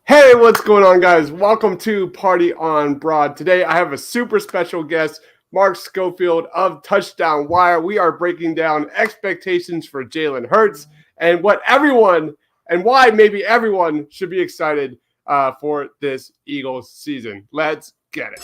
Hey, what's going on, guys? Welcome to Party on Broad. Today, I have a super special guest, Mark Schofield of Touchdown Wire. We are breaking down expectations for Jalen Hurts and what everyone and why maybe everyone should be excited for this Eagles season. Let's get it.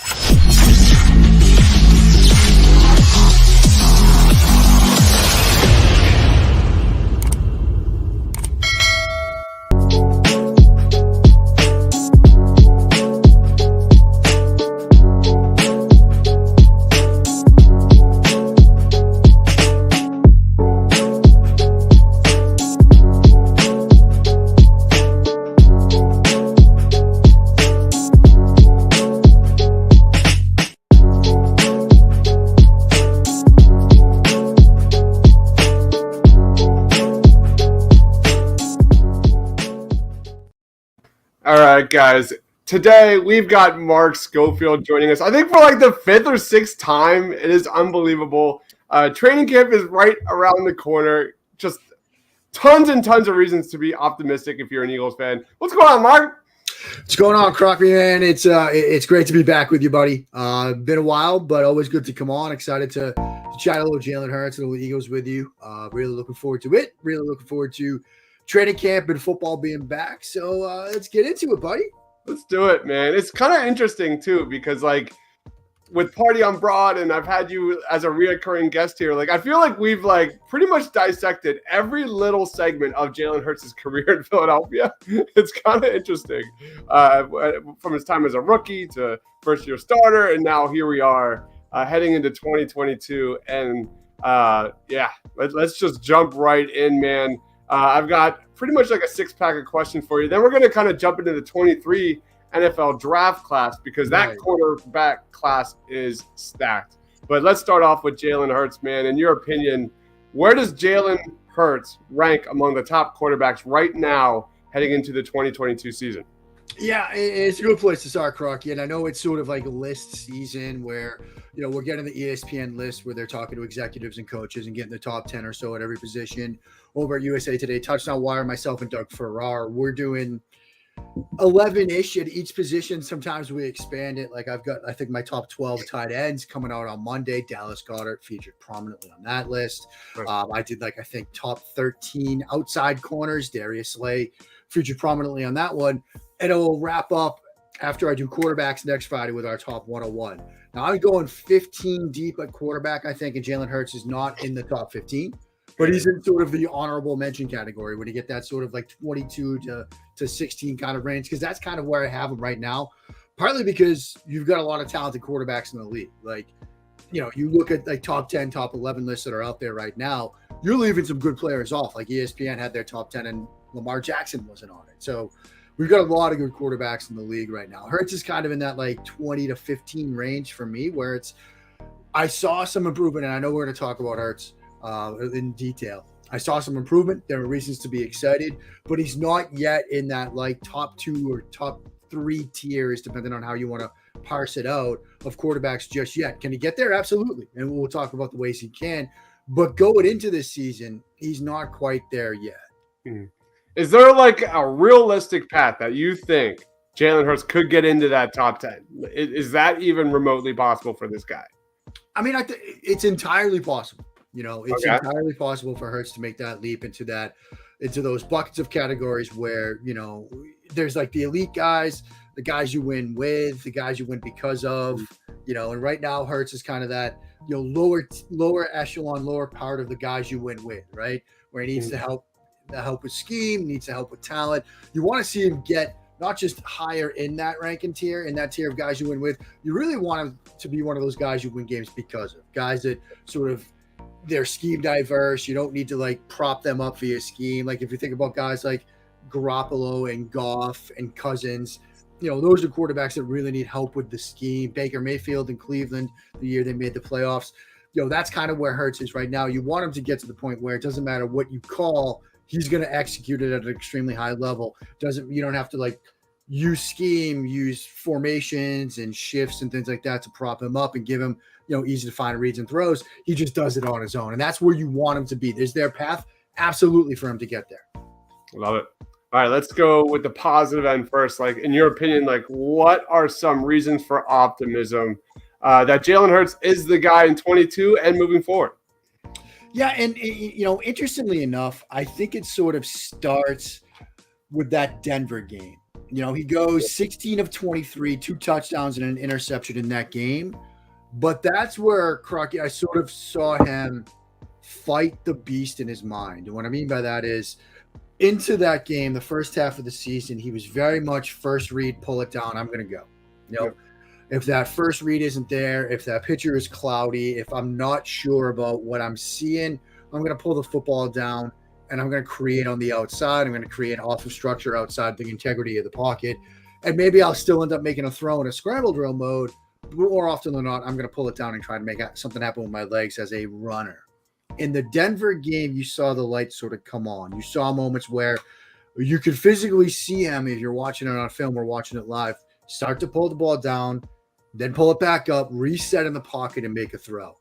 All right, guys. Today we've got Mark Schofield joining us. I think for like the fifth or sixth time. It is unbelievable. Training camp is right around the corner. Just tons and tons of reasons to be optimistic if you're an Eagles fan. What's going on, Mark? What's going on, Crockman, man? It's great to be back with you, buddy. Been a while, but always good to come on. Excited to chat a little Jalen Hurts and a little Eagles with you. Really looking forward to it. Really looking forward to training camp and football being back. So let's get into it, buddy. Let's do it, man. It's kind of interesting too because like with Party on Broad, and I've had you as a reoccurring guest here. Like I feel like we've like pretty much dissected every little segment of Jalen Hurts' career in Philadelphia. It's kind of interesting, from his time as a rookie to first-year starter, and now here we are heading into 2022. And let's just jump right in, man. I've got pretty much like a six-pack of questions for you. Then we're going to kind of jump into the 23 NFL draft class because that quarterback class is stacked. But let's start off with Jalen Hurts, man. In your opinion, where does Jalen Hurts rank among the top quarterbacks right now heading into the 2022 season? Yeah, it's a good place to start, Crocky. And I know it's sort of like a list season where, we're getting the ESPN list where they're talking to executives and coaches and getting the top 10 or so at every position. Over at USA Today, Touchdown Wire, myself and Doug Farrar, we're doing 11-ish at each position. Sometimes we expand it. Like I've got, I think my top 12 tight ends coming out on Monday. Dallas Goedert featured prominently on that list. I did I think top 13 outside corners. Darius Slay featured prominently on that one. And it will wrap up after I do quarterbacks next Friday with our top 101. Now I'm going 15 deep at quarterback, I think, and Jalen Hurts is not in the top 15. But he's in sort of the honorable mention category when you get that sort of like 22 to 16 kind of range, because that's kind of where I have him right now, partly because you've got a lot of talented quarterbacks in the league. Like, you look at like top 10, top 11 lists that are out there right now, you're leaving some good players off. Like ESPN had their top 10 and Lamar Jackson wasn't on it. So we've got a lot of good quarterbacks in the league right now. Hurts is kind of in that like 20 to 15 range for me, where I saw some improvement, and I know we're going to talk about Hurts in detail. I saw some improvement. There are reasons to be excited, but he's not yet in that like top 2 or top 3 tiers, depending on how you want to parse it out, of quarterbacks just yet. Can he get there? Absolutely. And we'll talk about the ways he can. But going into this season, he's not quite there yet. Is there like a realistic path that you think Jalen Hurts could get into that top 10? Is that even remotely possible for this guy? I mean, it's entirely possible. It's entirely possible for Hurts to make that leap into those buckets of categories where, there's like the elite guys, the guys you win with, the guys you win because of, and right now Hurts is kind of that, lower echelon, lower part of the guys you win with, right? Where he needs to help with scheme, needs to help with talent. You want to see him get not just higher in that ranking tier, in that tier of guys you win with. You really want him to be one of those guys you win games because of, guys that sort of, they're scheme diverse. You don't need to like prop them up via scheme. Like if you think about guys like Garoppolo and Goff and Cousins, those are quarterbacks that really need help with the scheme. Baker Mayfield in Cleveland, the year they made the playoffs, that's kind of where Hurts is right now. You want him to get to the point where it doesn't matter what you call, he's going to execute it at an extremely high level. You don't have to like use scheme, use formations and shifts and things like that to prop him up and give him, easy to find reads and throws. He just does it on his own. And that's where you want him to be. Is there a path? Absolutely, for him to get there. Love it. All right, let's go with the positive end first. Like, in your opinion, like, what are some reasons for optimism that Jalen Hurts is the guy in 22 and moving forward? Yeah, and interestingly enough, I think it sort of starts with that Denver game. He goes 16 of 23, 2 touchdowns and an interception in that game. But that's where Crocky, I sort of saw him fight the beast in his mind. And what I mean by that is into that game, the first half of the season, he was very much first read, pull it down, I'm going to go. If that first read isn't there, if that pitcher is cloudy, if I'm not sure about what I'm seeing, I'm going to pull the football down and I'm going to create on the outside. I'm going to create off of structure outside the integrity of the pocket. And maybe I'll still end up making a throw in a scramble drill mode. But more often than not, I'm going to pull it down and try to make something happen with my legs as a runner. In the Denver game, you saw the lights sort of come on. You saw moments where you could physically see him, if you're watching it on film or watching it live, start to pull the ball down, then pull it back up, reset in the pocket, and make a throw.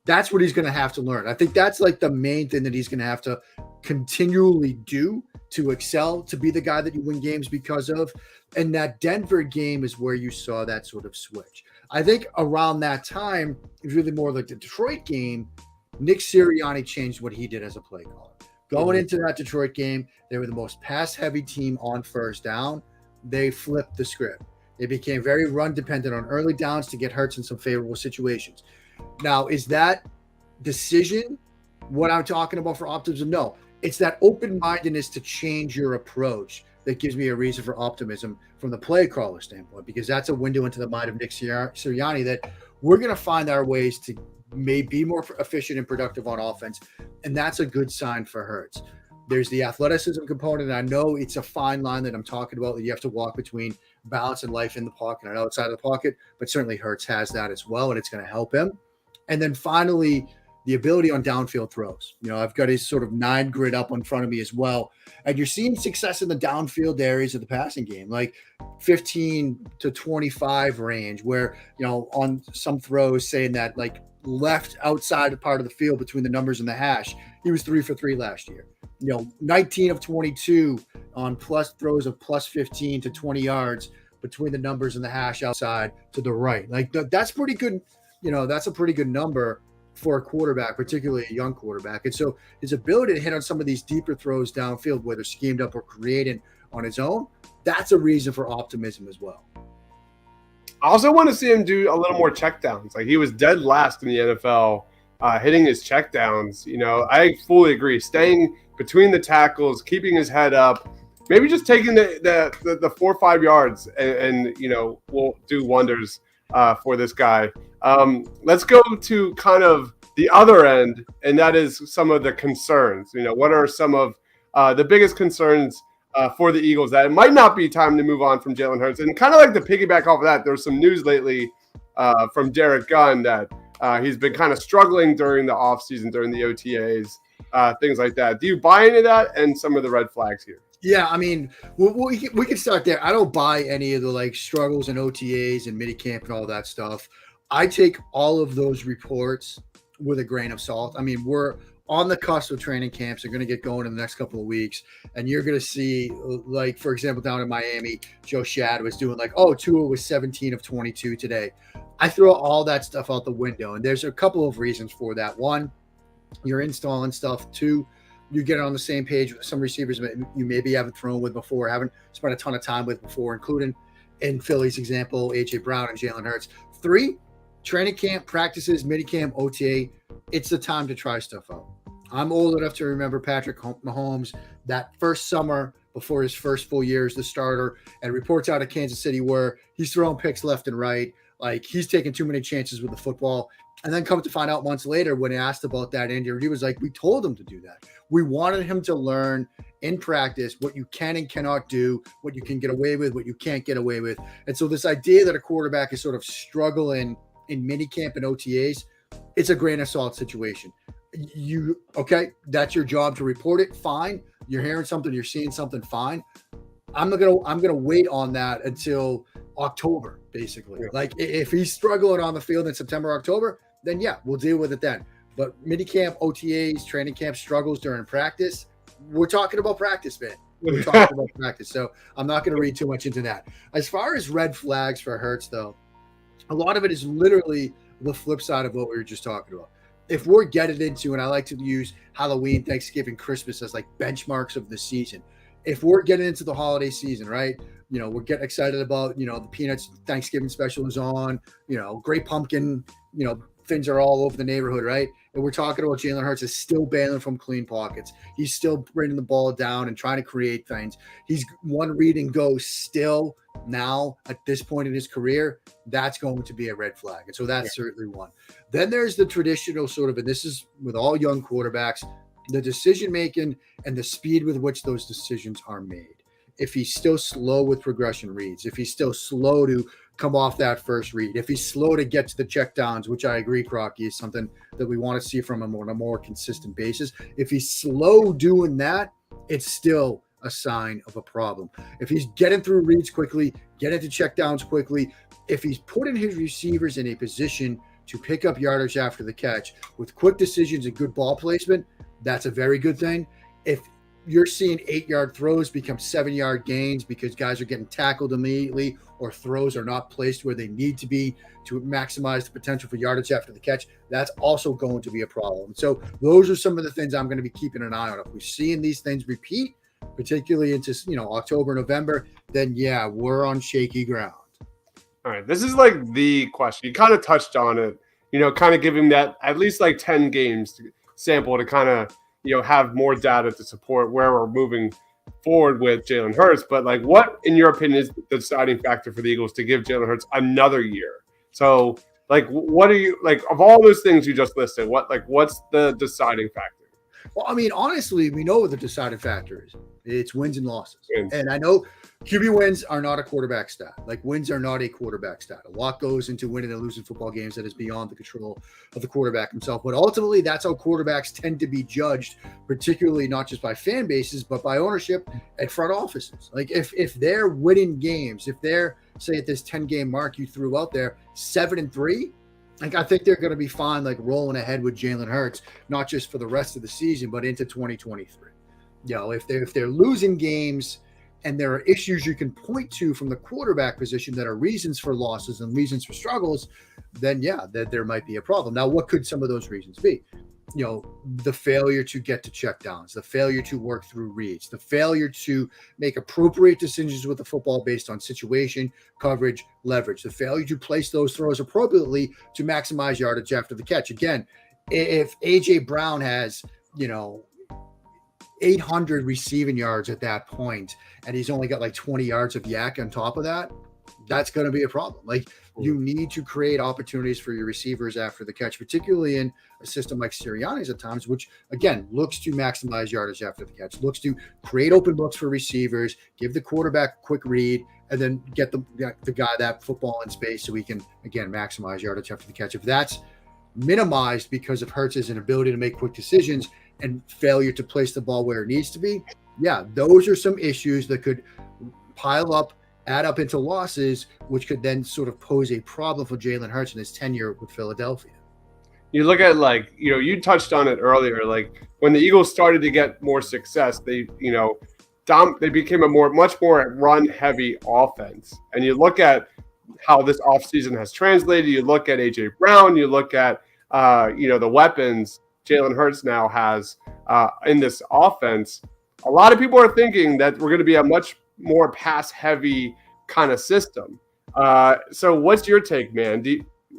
That's what he's going to have to learn. I think that's like the main thing that he's going to have to continually do to excel, to be the guy that you win games because of. And that Denver game is where you saw that sort of switch. I think around that time, it was really more like the Detroit game. Nick Sirianni changed what he did as a play caller. Going into that Detroit game, they were the most pass-heavy team on first down. They flipped the script. They became very run-dependent on early downs to get Hurts in some favorable situations. Now, is that decision what I'm talking about for optimism? No. It's that open-mindedness to change your approach that gives me a reason for optimism from the play caller standpoint, because that's a window into the mind of Nick Sirianni that we're going to find our ways to may be more efficient and productive on offense, and that's a good sign for Hurts. There's the athleticism component, and I know it's a fine line that I'm talking about that you have to walk between balance and life in the pocket and outside of the pocket, but certainly Hurts has that as well, and it's going to help him. And then finally, the ability on downfield throws. I've got his sort of 9 grid up in front of me as well, and you're seeing success in the downfield areas of the passing game, like 15 to 25 range, where, on some throws saying that like left outside part of the field between the numbers and the hash, he was 3 for 3 last year. 19 of 22 on plus throws of plus 15 to 20 yards between the numbers and the hash outside to the right. Like that's pretty good. That's a pretty good number for a quarterback, particularly a young quarterback. And so his ability to hit on some of these deeper throws downfield, whether schemed up or created on his own, that's a reason for optimism as well. I also want to see him do a little more checkdowns. Like, he was dead last in the NFL hitting his checkdowns. I fully agree. Staying between the tackles, keeping his head up, maybe just taking the 4 or 5 yards and will do wonders for this guy. Let's go to kind of the other end, and that is some of the concerns. What are some of the biggest concerns for the Eagles that it might not be time to move on from Jalen Hurts? And kind of like to piggyback off of that, there's some news lately from Derek Gunn that he's been kind of struggling during the offseason, during the OTAs, things like that. Do you buy into that and some of the red flags here? Yeah, I mean, we can start there. I don't buy any of the struggles and OTAs and minicamp and all that stuff. I take all of those reports with a grain of salt. I mean, we're on the cusp of training camps. They're going to get going in the next couple of weeks. And you're going to see, for example, down in Miami, Joe Shad was doing Tua was 17 of 22 today. I throw all that stuff out the window. And there's a couple of reasons for that. One, you're installing stuff. Two, you get on the same page with some receivers that you maybe haven't thrown with before, haven't spent a ton of time with before, including in Philly's example, A.J. Brown and Jalen Hurts. 3, training camp, practices, minicamp, OTA. It's the time to try stuff out. I'm old enough to remember Patrick Mahomes that first summer before his first full year as the starter, and reports out of Kansas City where he's throwing picks left and right. Like, he's taking too many chances with the football. And then come to find out months later when asked about that injury, he was like, we told him to do that. We wanted him to learn in practice what you can and cannot do, what you can get away with, what you can't get away with. And so this idea that a quarterback is sort of struggling in minicamp and OTAs, it's a grain of salt situation. That's your job to report it. Fine. You're hearing something, you're seeing something, fine. I'm gonna wait on that until October, basically. Like, if he's struggling on the field in September, October, then yeah, we'll deal with it then. But minicamp, OTAs, training camp struggles during practice, we're talking about practice, man. We're talking about practice. So I'm not going to read too much into that. As far as red flags for Hurts, though, a lot of it is literally the flip side of what we were just talking about. If we're getting into, and I like to use Halloween, Thanksgiving, Christmas as like benchmarks of the season. If we're getting into the holiday season, right? We're getting excited about, the Peanuts Thanksgiving special is on, Great Pumpkin, things are all over the neighborhood, right? And we're talking about Jalen Hurts is still bailing from clean pockets. He's still bringing the ball down and trying to create things. He's one read and go still now at this point in his career. That's going to be a red flag. And so that's certainly one. Then there's the traditional sort of, and this is with all young quarterbacks, the decision-making and the speed with which those decisions are made. If he's still slow with progression reads, if he's still slow to come off that first read, if he's slow to get to the checkdowns, which I agree, Crocky, is something that we want to see from him on a more consistent basis. If he's slow doing that, it's still a sign of a problem. If he's getting through reads quickly, getting to checkdowns quickly, if he's putting his receivers in a position to pick up yardage after the catch with quick decisions and good ball placement, that's a very good thing. If you're seeing 8-yard throws become 7-yard gains because guys are getting tackled immediately or throws are not placed where they need to be to maximize the potential for yardage after the catch, that's also going to be a problem. So those are some of the things I'm going to be keeping an eye on. If we're seeing these things repeat, particularly into October, November, then yeah, we're on shaky ground. All right, this is like the question. You kind of touched on it, kind of giving that at least like 10 games sample to kind of have more data to support where we're moving forward with Jalen Hurts. But like, what, in your opinion, is the deciding factor for the Eagles to give Jalen Hurts another year? So, like, what are you like of all those things you just listed? What's the deciding factor? Well, I mean, honestly, we know what the deciding factor is. It's wins and losses. Wins. And I know QB wins are not a quarterback stat. Like, wins are not a quarterback stat. A lot goes into winning and losing football games that is beyond the control of the quarterback himself. But ultimately, that's how quarterbacks tend to be judged, particularly not just by fan bases, but by ownership and front offices. Like, if they're winning games, if they're, say, at this 10-game mark you threw out there, 7-3, like, I think they're going to be fine, like, rolling ahead with Jalen Hurts, not just for the rest of the season, but into 2023. If they're losing games and there are issues you can point to from the quarterback position that are reasons for losses and reasons for struggles, then yeah, there might be a problem. Now, what could some of those reasons be? The failure to get to checkdowns, the failure to work through reads, the failure to make appropriate decisions with the football based on situation, coverage, leverage, the failure to place those throws appropriately to maximize yardage after the catch. Again, if AJ Brown has, 800 receiving yards at that point, and he's only got like 20 yards of yak on top of that, that's going to be a problem. Like, you need to create opportunities for your receivers after the catch, particularly in a system like Sirianni's at times, which again looks to maximize yardage after the catch, looks to create open looks for receivers, give the quarterback a quick read, and then get the guy that football in space so he can again maximize yardage after the catch. If that's minimized because of Hurts' inability to make quick decisions and failure to place the ball where it needs to be, yeah, those are some issues that could pile up, add up into losses, which could then sort of pose a problem for Jalen Hurts in his tenure with Philadelphia. You look at, like, you touched on it earlier, like when the Eagles started to get more success, they became a much more run heavy offense. And you look at how this offseason has translated, you look at AJ Brown, you look at the weapons Jalen Hurts now has in this offense. A lot of people are thinking that we're going to be a much more pass-heavy kind of system. So what's your take, man?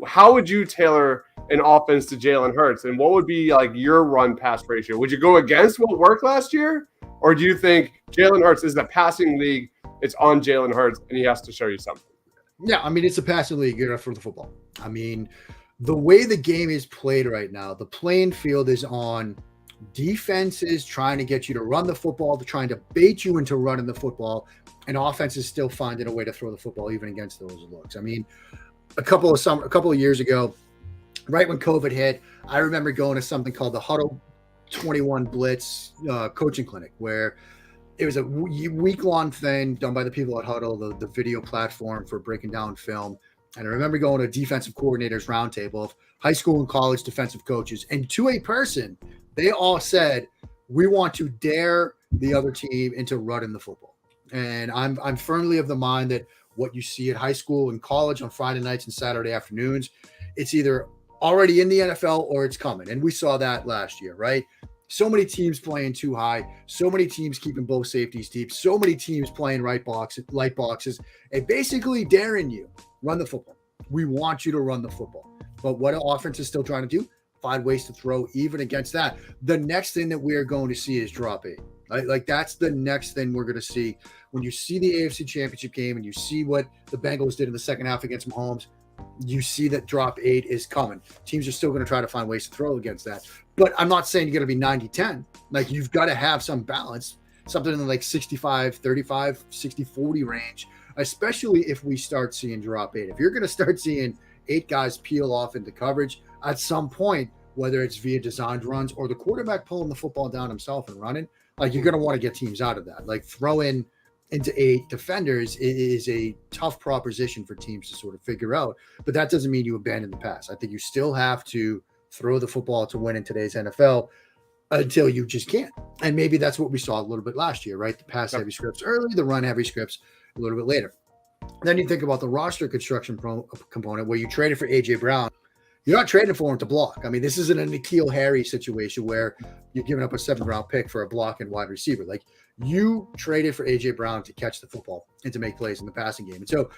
How would you tailor an offense to Jalen Hurts, and what would be like your run-pass ratio? Would you go against what worked last year, or do you think Jalen Hurts is a passing league, it's on Jalen Hurts, and he has to show you something? Yeah, I mean, it's a passing league for the football. I mean, the way the game is played right now, the playing field is on defenses trying to get you to run the football, to trying to bait you into running the football, and offenses still finding a way to throw the football even against those looks. I mean, a couple of years ago, right when COVID hit, I remember going to something called the Huddle 21 Blitz coaching clinic, where it was a week-long thing done by the people at Huddle, the video platform for breaking down film. And I remember going to a defensive coordinators roundtable of high school and college defensive coaches. And to a person, they all said, we want to dare the other team into running the football. And I'm firmly of the mind that what you see at high school and college on Friday nights and Saturday afternoons, it's either already in the NFL or it's coming. And we saw that last year, right? So many teams playing too high, so many teams keeping both safeties deep, so many teams playing light boxes, and basically daring you run the football. We want you to run the football. But what an offense is still trying to do, find ways to throw even against that. The next thing that we're going to see is drop 8. Like that's the next thing we're going to see. When you see the AFC Championship game and you see what the Bengals did in the second half against Mahomes, you see that drop 8 is coming. Teams are still going to try to find ways to throw against that. But I'm not saying you're going to be 90-10. Like you've got to have some balance, something in the like 65-35, 60-40 range, especially if we start seeing drop 8. If you're going to start seeing 8 guys peel off into coverage at some point, whether it's via designed runs or the quarterback pulling the football down himself and running, like you're going to want to get teams out of that. Like throwing into 8 defenders is a tough proposition for teams to sort of figure out, but that doesn't mean you abandon the pass. I think you still have to throw the football to win in today's NFL until you just can't. And maybe that's what we saw a little bit last year, right? The pass heavy scripts early, the run heavy scripts a little bit later. Then you think about the roster construction component where you traded for AJ Brown. You're not trading for him to block. I mean, this isn't a N'Keal Harry situation where you're giving up a 7th-round pick for a blocking wide receiver. Like you traded for AJ Brown to catch the football and to make plays in the passing game. And so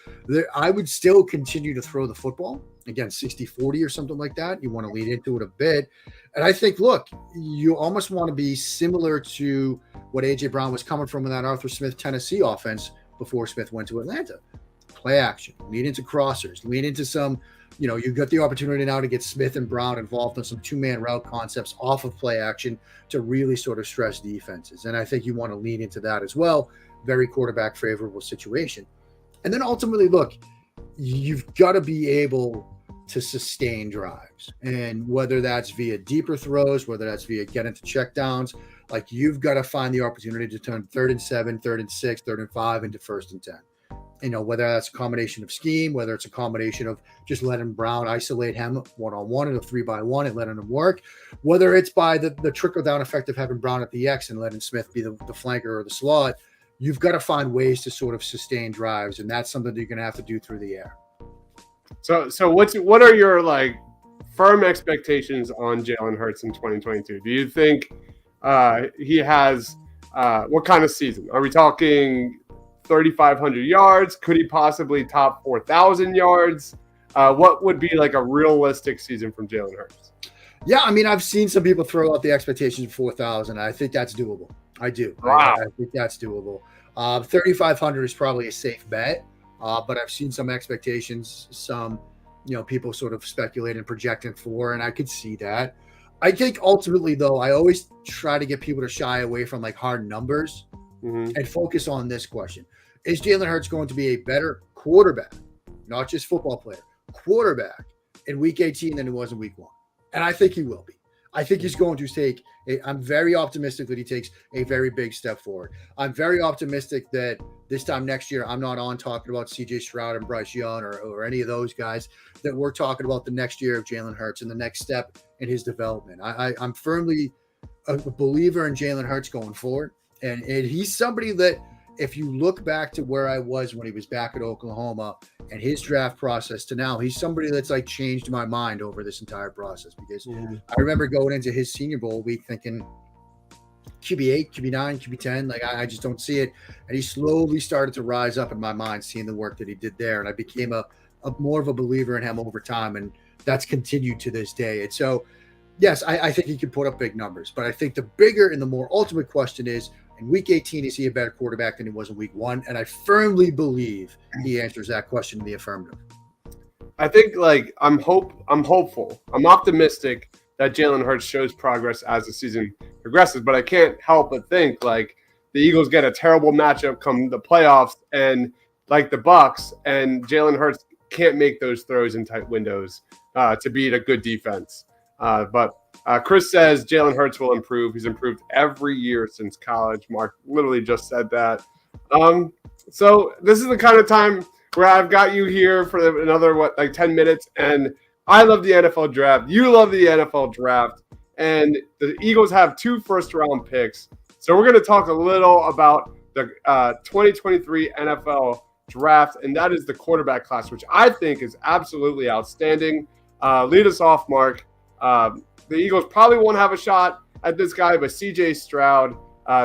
I would still continue to throw the football, again, 60-40 or something like that. You want to lean into it a bit. And I think, look, you almost want to be similar to what AJ Brown was coming from in that Arthur Smith Tennessee offense before Smith went to Atlanta. Play action, lean into crossers, lean into some, you've got the opportunity now to get Smith and Brown involved in some 2-man route concepts off of play action to really sort of stress defenses. And I think you want to lean into that as well. Very quarterback favorable situation. And then ultimately, look, you've got to be able to sustain drives. And whether that's via deeper throws, whether that's via get into checkdowns, like you've got to find the opportunity to turn 3rd and 7, 3rd and 6, 3rd and 5 into 1st and 10. Whether that's a combination of scheme, whether it's a combination of just letting Brown isolate him one-on-one in a 3-by-1 and letting him work, whether it's by the trickle-down effect of having Brown at the X and letting Smith be the flanker or the slot, you've got to find ways to sort of sustain drives, and that's something that you're going to have to do through the air. So what are your like firm expectations on Jalen Hurts in 2022? Do you think he has what kind of season? Are we talking 3,500 yards? Could he possibly top 4,000 yards? What would be like a realistic season from Jalen Hurts? Yeah, I mean, I've seen some people throw out the expectations of 4,000. I think that's doable. I do. Wow. I think that's doable. 3,500 is probably a safe bet, but I've seen some expectations, some people sort of speculate and projecting for, and I could see that. I think ultimately, though, I always try to get people to shy away from like hard numbers and focus on this question. Is Jalen Hurts going to be a better quarterback, not just football player, quarterback in week 18 than he was in week 1? And I think he will be. I think he's going to I'm very optimistic that he takes a very big step forward. I'm very optimistic that this time next year, I'm not on talking about CJ Stroud and Bryce Young or any of those guys, that we're talking about the next year of Jalen Hurts and the next step in his development. I'm firmly a believer in Jalen Hurts going forward. And he's somebody that, if you look back to where I was when he was back at Oklahoma and his draft process to now, he's somebody that's like changed my mind over this entire process, because I remember going into his Senior Bowl week thinking QB8, QB9, QB10, like I just don't see it. And he slowly started to rise up in my mind, seeing the work that he did there. And I became a more of a believer in him over time. And that's continued to this day. And so, yes, I think he can put up big numbers, but I think the bigger and the more ultimate question is, in week 18, is he a better quarterback than he was in week 1? And I firmly believe he answers that question in the affirmative. I think I'm hopeful. I'm optimistic that Jalen Hurts shows progress as the season progresses, but I can't help but think like the Eagles get a terrible matchup come the playoffs and like the Bucs, and Jalen Hurts can't make those throws in tight windows to beat a good defense. But Chris says Jalen Hurts will improve. He's improved every year since college. Mark literally just said that. So this is the kind of time where I've got you here for another 10 minutes, and I love the NFL draft. You love the NFL draft, and the Eagles have 2 first-round picks. So we're going to talk a little about the 2023 NFL draft, and that is the quarterback class, which I think is absolutely outstanding. Lead us off, Mark. The Eagles probably won't have a shot at this guy, but CJ Stroud,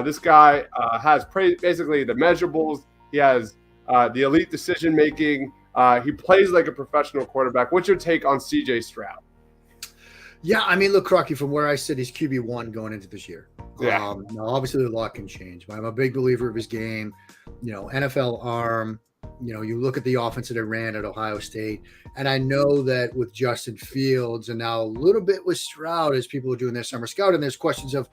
this guy has basically the measurables. He has the elite decision making. He plays like a professional quarterback. What's your take on CJ Stroud? Yeah, I mean, look, Crocky, from where I sit, he's QB1 going into this year. Yeah. Now, obviously, a lot can change, but I'm a big believer of his game. NFL arm. You look at the offense that it ran at Ohio State, and I know that with Justin Fields and now a little bit with Stroud, as people are doing their summer scout, and there's questions of,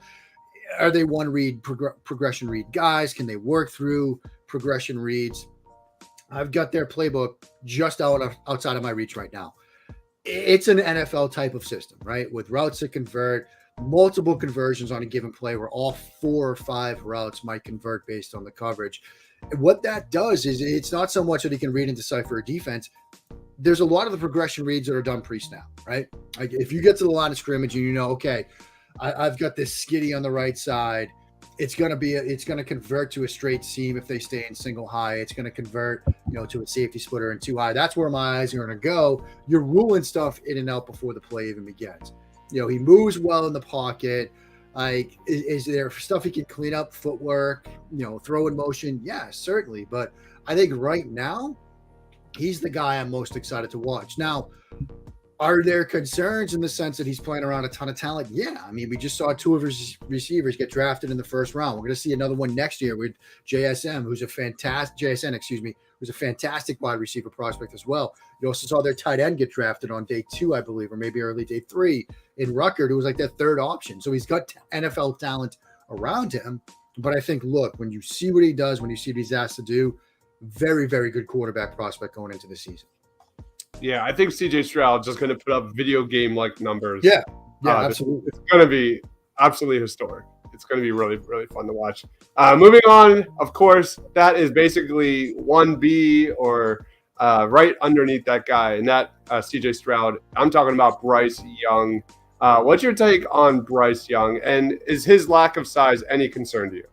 are they one read progression read guys? Can they work through progression reads? I've got their playbook just outside of my reach right now. It's an NFL type of system, right? With routes that convert, multiple conversions on a given play where all 4 or 5 routes might convert based on the coverage. And what that does is it's not so much that he can read and decipher a defense. There's a lot of the progression reads that are done pre-snap, right? Like if you get to the line of scrimmage and okay, I've got this skiddy on the right side. It's going to convert to a straight seam if they stay in single high. It's going to convert, to a safety splitter and 2 high. That's where my eyes are going to go. You're ruling stuff in and out before the play even begins. He moves well in the pocket. Like, is there stuff he can clean up? Footwork, throw in motion? Yeah, certainly. But I think right now, he's the guy I'm most excited to watch. Now, are there concerns in the sense that he's playing around a ton of talent? Yeah. I mean, we just saw 2 of his receivers get drafted in the first round. We're going to see another one next year with JSN, who's a fantastic wide receiver prospect as well. You also saw their tight end get drafted on day 2, I believe, or maybe early day 3 in Ruckert, who was like their 3rd option. So he's got NFL talent around him. But I think, look, when you see what he does, when you see what he's asked to do, very, very good quarterback prospect going into the season. Yeah, I think CJ Stroud is just going to put up video game-like numbers. Yeah, absolutely. It's going to be absolutely historic. It's going to be really, really fun to watch. Moving on, of course, that is basically 1B or right underneath that guy, and that CJ Stroud. I'm talking about Bryce Young. What's your take on Bryce Young, and is his lack of size any concern to you?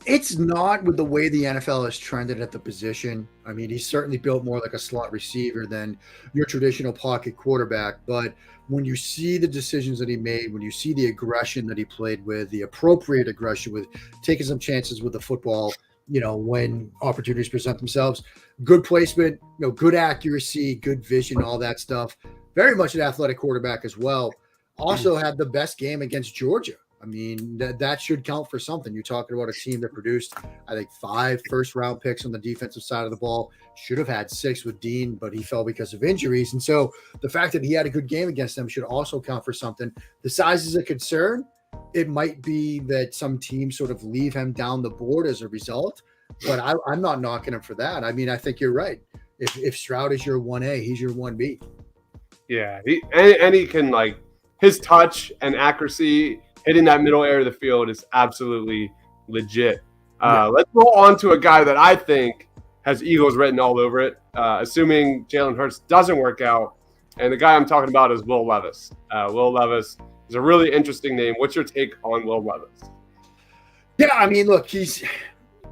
It's not, with the way the NFL has trended at the position. I mean, he's certainly built more like a slot receiver than your traditional pocket quarterback. But when you see the decisions that he made, when you see the aggression that he played with, the appropriate aggression with taking some chances with the football, when opportunities present themselves, good placement, good accuracy, good vision, all that stuff. Very much an athletic quarterback as well. Also had the best game against Georgia. I mean, that should count for something. You're talking about a team that produced, I think, 5 first-round picks on the defensive side of the ball. Should have had 6 with Dean, but he fell because of injuries. And so the fact that he had a good game against them should also count for something. The size is a concern. It might be that some teams sort of leave him down the board as a result, but I'm not knocking him for that. I mean, I think you're right. If Stroud is your 1A, he's your 1B. Yeah, he can, like, his touch and accuracy hitting that middle area of the field is absolutely legit. Let's go on to a guy that I think has Eagles written all over it, assuming Jalen Hurts doesn't work out. And the guy I'm talking about is Will Levis. Will Levis is a really interesting name. What's your take on Will Levis? Yeah, I mean, look,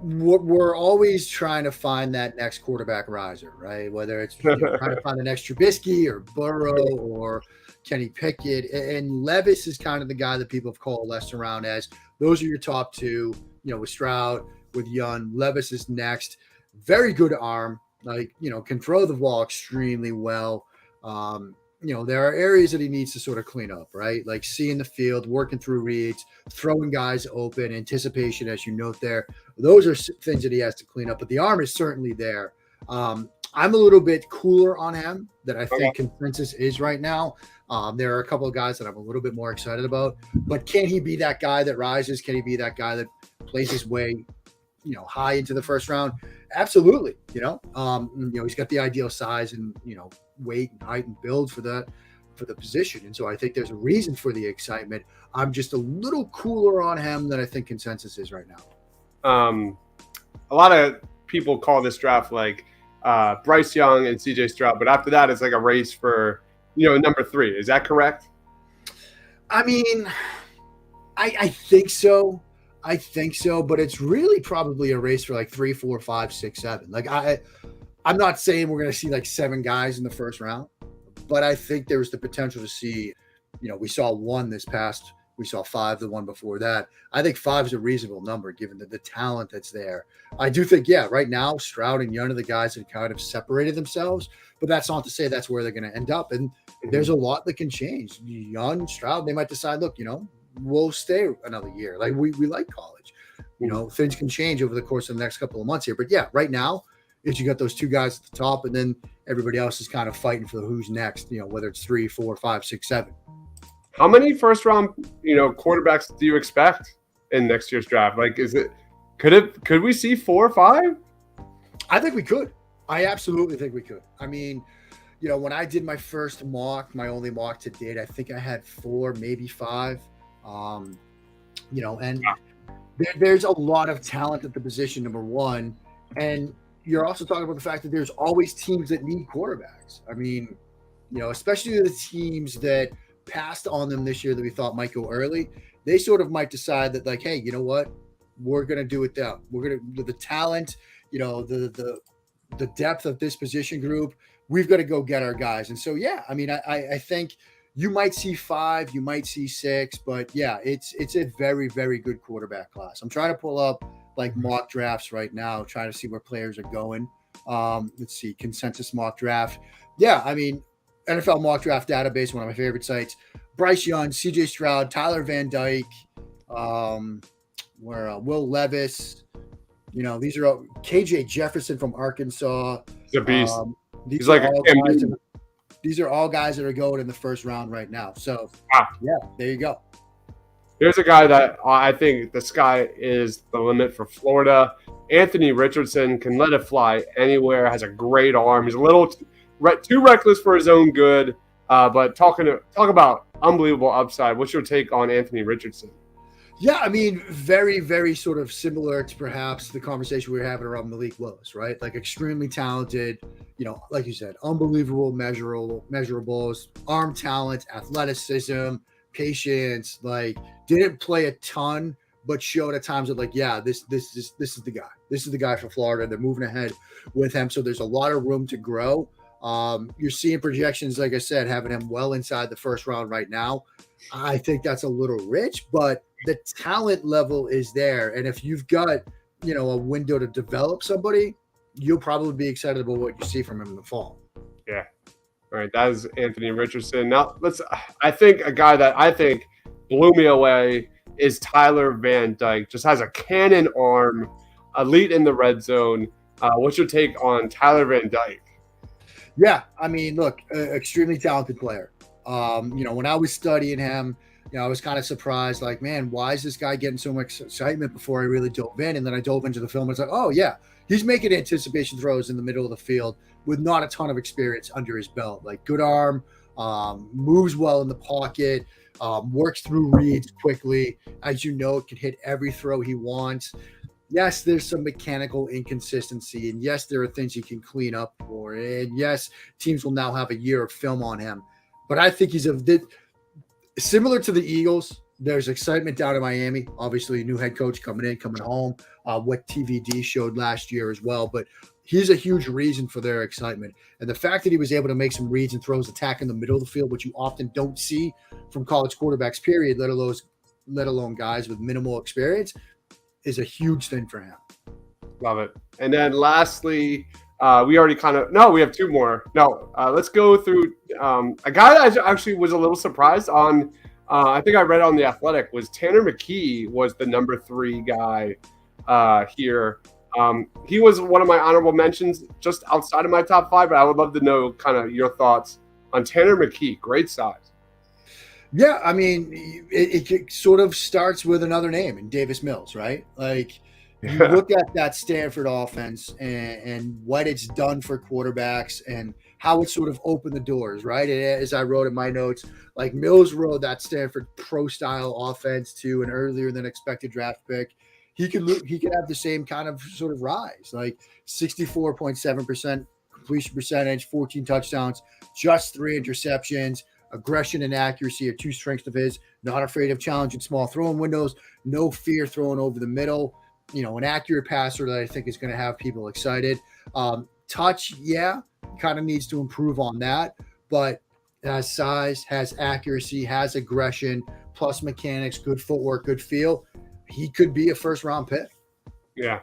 we're always trying to find that next quarterback riser, right? Whether it's trying to find the next Trubisky or Burrow or Kenny Pickett, and Levis is kind of the guy that people have coalesced around as those are your top 2, with Stroud, with Young. Levis is next. Very good arm, can throw the ball extremely well. There are areas that he needs to sort of clean up, right? Like seeing the field, working through reads, throwing guys open, anticipation, as you note there. Those are things that he has to clean up, but the arm is certainly there. I'm a little bit cooler on him than I think consensus is right now. There are a couple of guys that I'm a little bit more excited about, but can he be that guy that rises? Can he be that guy that plays his way, high into the first round? Absolutely. He's got the ideal size and, weight and height and build for the position. And so I think there's a reason for the excitement. I'm just a little cooler on him than I think consensus is right now. A lot of people call this draft like Bryce Young and CJ Stroud, but after that, it's like a race for, number 3. Is that correct? I mean, I think so. I think so, but it's really probably a race for like 3, 4, 5, 6, 7. Like I'm not saying we're going to see like 7 guys in the first round, but I think there's the potential to see, we saw 1 this past, we saw 5 the one before that. I think 5 is a reasonable number given the talent that's there. I do think, right now Stroud and Young are the guys that kind of separated themselves, but that's not to say that's where they're going to end up. And there's a lot that can change. Young, Stroud, they might decide, look, we'll stay another year. Like we like college. Things can change over the course of the next couple of months here. But right now, is you got those 2 guys at the top, and then everybody else is kind of fighting for who's next, whether it's 3, 4, 5, 6, 7. How many first round, quarterbacks do you expect in next year's draft? Like, could we see 4 or 5? I think we could. I absolutely think we could. I mean, when I did my first mock, my only mock to date, I think I had 4, maybe 5. And there's a lot of talent at the position, number one. And you're also talking about the fact that there's always teams that need quarterbacks. I mean, especially the teams that passed on them this year that we thought might go early, they sort of might decide that, like, hey, you know what? We're going to do it down. We're going to, the talent, the depth of this position group, we've got to go get our guys. And so, I mean, I think you might see 5, you might see 6, but it's a very, very good quarterback class. I'm trying to pull up like mock drafts right now, trying to see where players are going. Let's see, consensus mock draft. I mean, NFL mock draft database, one of my favorite sites. Bryce Young, CJ Stroud, Tyler Van Dyke, Will Levis. These are all, KJ Jefferson from Arkansas. He's a beast. He's like these are all guys that are going in the first round right now. So, there you go. There's a guy that I think the sky is the limit for Florida. Anthony Richardson can let it fly anywhere, has a great arm. He's a little too reckless for his own good, but talk about unbelievable upside. What's your take on Anthony Richardson? I mean, very, very sort of similar to perhaps the conversation we were having around Malik Willis, right? Like extremely talented, like you said, unbelievable measurables, arm talent, athleticism, patience, like didn't play a ton, but showed at times that like, this is the guy. This is the guy for Florida. They're moving ahead with him. So there's a lot of room to grow. You're seeing projections, like I said, having him well inside the first round right now. I think that's a little rich, but the talent level is there. And if you've got, a window to develop somebody, you'll probably be excited about what you see from him in the fall. Yeah. All right. That is Anthony Richardson. Now I think a guy that I think blew me away is Tyler Van Dyke. Just has a cannon arm, elite in the red zone. What's your take on Tyler Van Dyke? I mean, look, extremely talented player. When I was studying him, I was kind of surprised, like, man, why is this guy getting so much excitement before I really dove in? And then I dove into the film and it's like, oh, yeah, he's making anticipation throws in the middle of the field with not a ton of experience under his belt. Like good arm, moves well in the pocket, works through reads quickly. As you know, can hit every throw he wants. Yes, there's some mechanical inconsistency. And yes, there are things he can clean up for. And yes, teams will now have a year of film on him. But I think he's similar to the Eagles. There's excitement down in Miami. Obviously, a new head coach coming home. What TVD showed last year as well. But he's a huge reason for their excitement. And the fact that he was able to make some reads and throws, attack in the middle of the field, which you often don't see from college quarterbacks, period, let alone guys with minimal experience, is a huge thing for him. Love it. And then lastly, we already we have 2 more. Let's go through a guy that I actually was a little surprised on. I think I read on The Athletic was Tanner McKee was the number 3 guy here. He was one of my honorable mentions just outside of my top 5, but I would love to know kind of your thoughts on Tanner McKee. Great size. I mean, it sort of starts with another name in Davis Mills, right? Like, you look at that Stanford offense and what it's done for quarterbacks and how it sort of opened the doors, right? And as I wrote in my notes, like Mills rode that Stanford pro-style offense to an earlier than expected draft pick. He could have the same kind of sort of rise, like 64.7% completion percentage, 14 touchdowns, just 3 interceptions. Aggression and accuracy are two strengths of his. Not afraid of challenging small throwing windows. No fear throwing over the middle. An accurate passer that I think is going to have people excited. Touch, kind of needs to improve on that, but has size, has accuracy, has aggression, plus mechanics, good footwork, good feel. He could be a first-round pick. Yeah.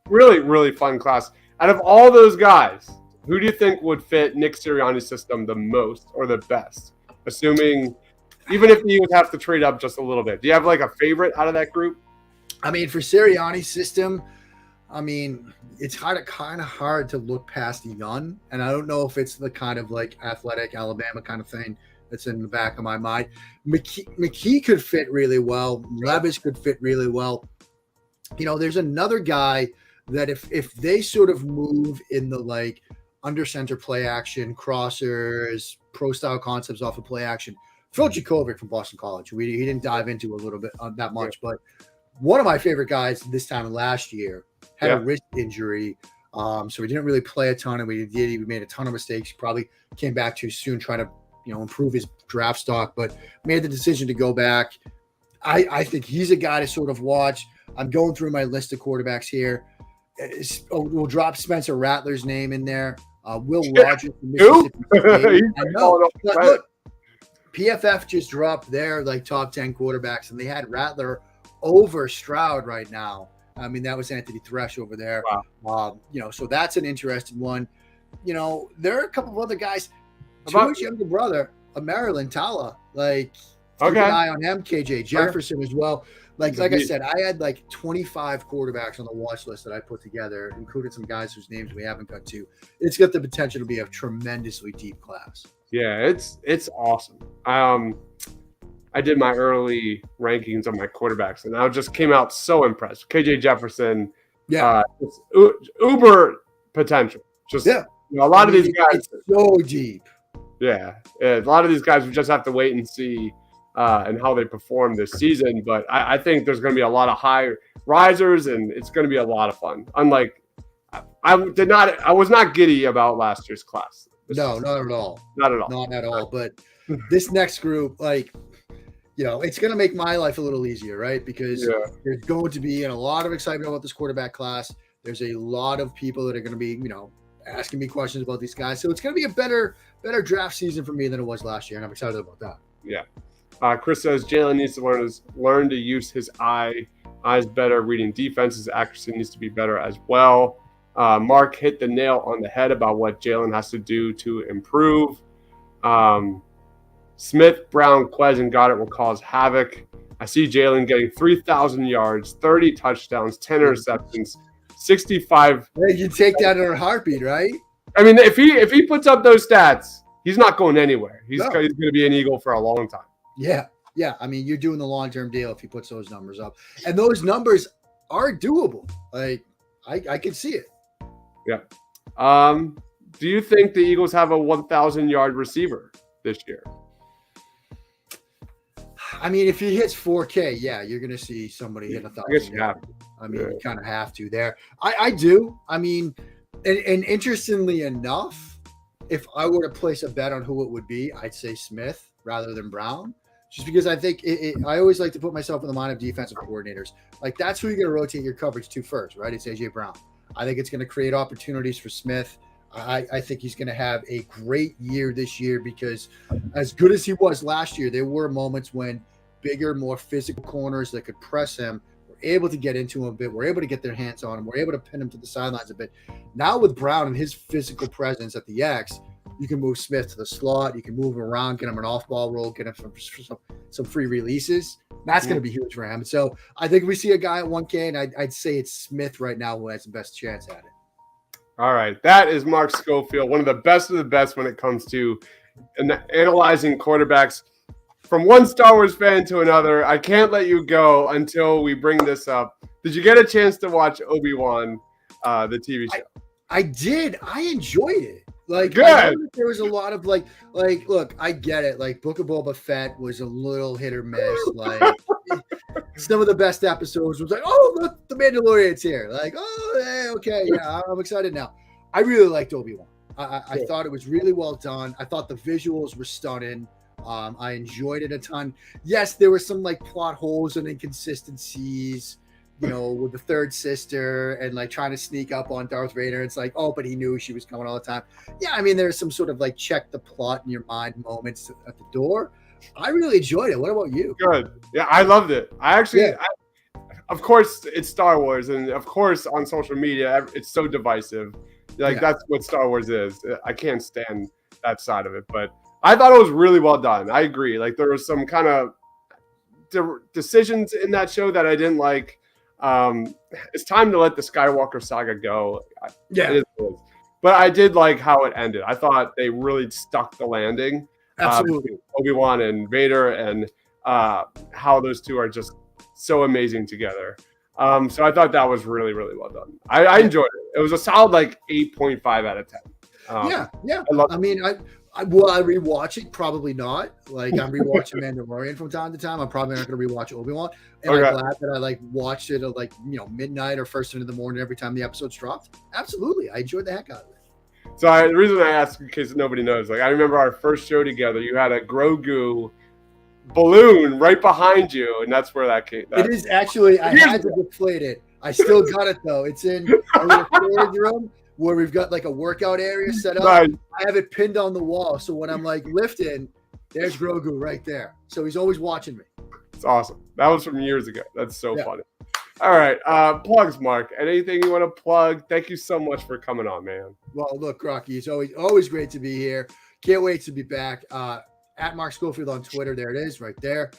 Really, really fun class. Out of all those guys, who do you think would fit Nick Sirianni's system the most or the best? Assuming, even if you would have to trade up just a little bit. Do you have like a favorite out of that group? I mean, for Sirianni's system, it's kind of hard to look past Young, and I don't know if it's the kind of like athletic Alabama kind of thing that's in the back of my mind. McKee could fit really well. Levis could fit really well. There's another guy that if they sort of move in the like under center play action, crossers, pro style concepts off of play action, Phil Jakovic from Boston College. He didn't dive into a little bit that much, but one of my favorite guys this time last year had a wrist injury. So he didn't really play a ton, and we made a ton of mistakes. He probably came back too soon trying to, improve his draft stock, but made the decision to go back. I think he's a guy to sort of watch. I'm going through my list of quarterbacks here. We'll drop Spencer Rattler's name in there. Will Rogers from Mississippi State. I know. But look, PFF just dropped their like top 10 quarterbacks, and they had Rattler over Stroud right now. That was Anthony Thresh over there. Wow. So that's an interesting one. There are a couple of other guys. Tua's younger brother, Maryland Tala, keep an eye on him. KJ Jefferson as well. Like I said, I had like 25 quarterbacks on the watch list that I put together, including some guys whose names we haven't got to. It's got the potential to be a tremendously deep class. Yeah, it's awesome. I did my early rankings on my quarterbacks, and I just came out so impressed. KJ Jefferson, uber potential. A lot of these guys, it's so deep. Yeah, a lot of these guys we just have to wait and see and how they perform this season. But I think there's going to be a lot of high risers, and it's going to be a lot of fun. Unlike, I was not giddy about last year's class. No, not at all. Not at all. Not at all. But this next group, it's going to make my life a little easier, right? Because there's going to be a lot of excitement about this quarterback class. There's a lot of people that are going to be, asking me questions about these guys. So it's going to be a better draft season for me than it was last year, and I'm excited about that. Yeah. Chris says Jalen needs to learn to use his eyes better, reading defenses. Accuracy needs to be better as well. Mark hit the nail on the head about what Jalen has to do to improve. Smith, Brown, Quez, and Goddard will cause havoc. I see Jalen getting 3,000 yards, 30 touchdowns, 10 interceptions, 65. Hey, you take that in a heartbeat, right? If he puts up those stats, he's not going anywhere. He's going to be an Eagle for a long time. Yeah. You're doing the long-term deal if he puts those numbers up, and those numbers are doable. I can see it. Yeah. Do you think the Eagles have a 1,000-yard receiver this year? If he hits 4K, you're going to see somebody hit 1,000. I guess you have to. You kind of have to there. I do. And interestingly enough, if I were to place a bet on who it would be, I'd say Smith rather than Brown. Just because I think I always like to put myself in the mind of defensive coordinators. That's who you're going to rotate your coverage to first, right? It's A.J. Brown. I think it's going to create opportunities for Smith. I think he's going to have a great year this year because as good as he was last year, there were moments when bigger, more physical corners that could press him were able to get into him a bit, were able to get their hands on him, were able to pin him to the sidelines a bit. Now with Brown and his physical presence at the X, you can move Smith to the slot. You can move him around, get him an off-ball roll, get him some free releases. That's going to be huge for him. So I think we see a guy at 1K, and I'd say it's Smith right now who has the best chance at it. All right. That is Mark Schofield, one of the best when it comes to analyzing quarterbacks. From one Star Wars fan to another, I can't let you go until we bring this up. Did you get a chance to watch Obi-Wan, the TV show? I did. I enjoyed it. Good. There was a lot of look, I get it. Book of Boba Fett was a little hit or miss. Some of the best episodes was oh, look, the Mandalorian's here. Okay, I'm excited now. I really liked Obi-Wan. I thought it was really well done. I thought the visuals were stunning. I enjoyed it a ton. Yes, there were some like plot holes and inconsistencies, with the third sister and like trying to sneak up on Darth Vader. It's like, oh, but he knew she was coming all the time. Yeah, I mean, there's some sort of like check the plot in your mind moments at the door. I really enjoyed it. What about you? Good. Yeah, I loved it. Of course, it's Star Wars, and of course, on social media, it's so divisive. Like that's what Star Wars is. I can't stand that side of it, but I thought it was really well done. I agree. Like there was some kind of decisions in that show that I didn't like. It's time to let the Skywalker saga go. Yeah. It is. But I did like how it ended. I thought they really stuck the landing. Absolutely. Obi-Wan and Vader, and how those two are just so amazing together. So I thought that was really, really well done. I enjoyed it. It was a solid like 8.5 out of 10. Yeah. I mean, will I rewatch it? Probably not. Like I'm rewatching Mandalorian from time to time. I'm probably not going to rewatch Obi-Wan. And I'm glad that I like watched it at like midnight or first thing in the morning every time the episodes dropped. Absolutely, I enjoyed the heck out of it. So the reason I asked, in case nobody knows, like I remember our first show together. You had a Grogu balloon right behind you, and that's where that came. It is actually. I had to deflate it. I still got it though. It's in a storage room where we've got like a workout area set up. Nice. I have it pinned on the wall, so when I'm like lifting, there's Grogu right there. So he's always watching me. It's awesome. That was from years ago. That's so funny. All right, plugs, Mark. Anything you want to plug? Thank you so much for coming on, man. Well, look, Crocky, it's always great to be here. Can't wait to be back. At Mark Schofield on Twitter. There it is, right there.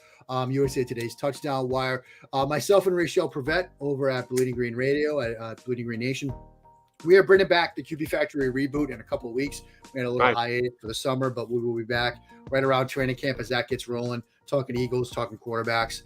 USA Today's Touchdown Wire. Myself and Rachel Prevet over at Bleeding Green Radio at Bleeding Green Nation. We are bringing back the QB Factory reboot in a couple of weeks. We had a little hiatus for the summer, but we will be back right around training camp as that gets rolling. Talking Eagles, talking quarterbacks.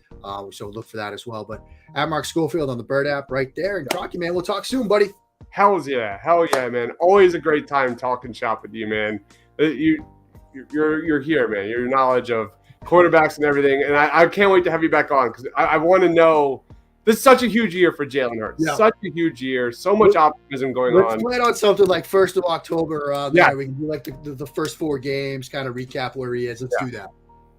So look for that as well. But at Mark Schofield on the Bird app right there. And Crocky, man, we'll talk soon, buddy. Hell yeah, man. Always a great time talking shop with you, man. You're here, man. Your knowledge of quarterbacks and everything. And I can't wait to have you back on because I want to know. This is such a huge year for Jalen Hurts. Yeah. Such a huge year. So much optimism going on. Let's plan on something like 1st of October around there. We can do like the first 4 games, kind of recap where he is. Let's do that.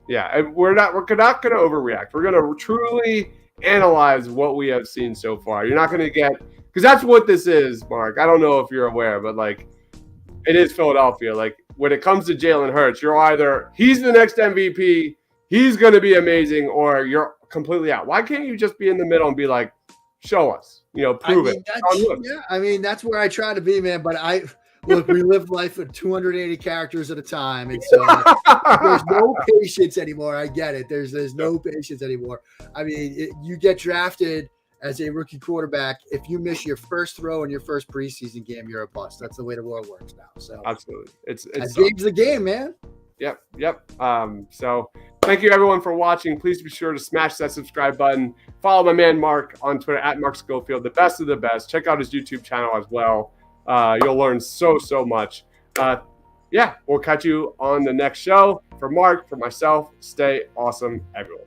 Yeah, and we're not going to overreact. We're going to truly analyze what we have seen so far. You're not going to get – because that's what this is, Mark. I don't know if you're aware, but, like, it is Philadelphia. Like, when it comes to Jalen Hurts, you're either he's the next MVP, he's going to be amazing, or you're completely out. Why can't you just be in the middle and be like, show us, prove it? Yeah, I mean, that's where I try to be, man. But look, we live life at 280 characters at a time. And so there's no patience anymore. I get it. There's no patience anymore. I mean, you get drafted as a rookie quarterback. If you miss your first throw in your first preseason game, you're a bust. That's the way the world works now. So absolutely. It's game's the game, man. Yep. So thank you everyone for watching. Please be sure to smash that subscribe button. Follow my man Mark on Twitter at Mark Schofield, the best of the best. Check out his YouTube channel as well. You'll learn so much. We'll catch you on the next show. For Mark, for myself, stay awesome, everyone.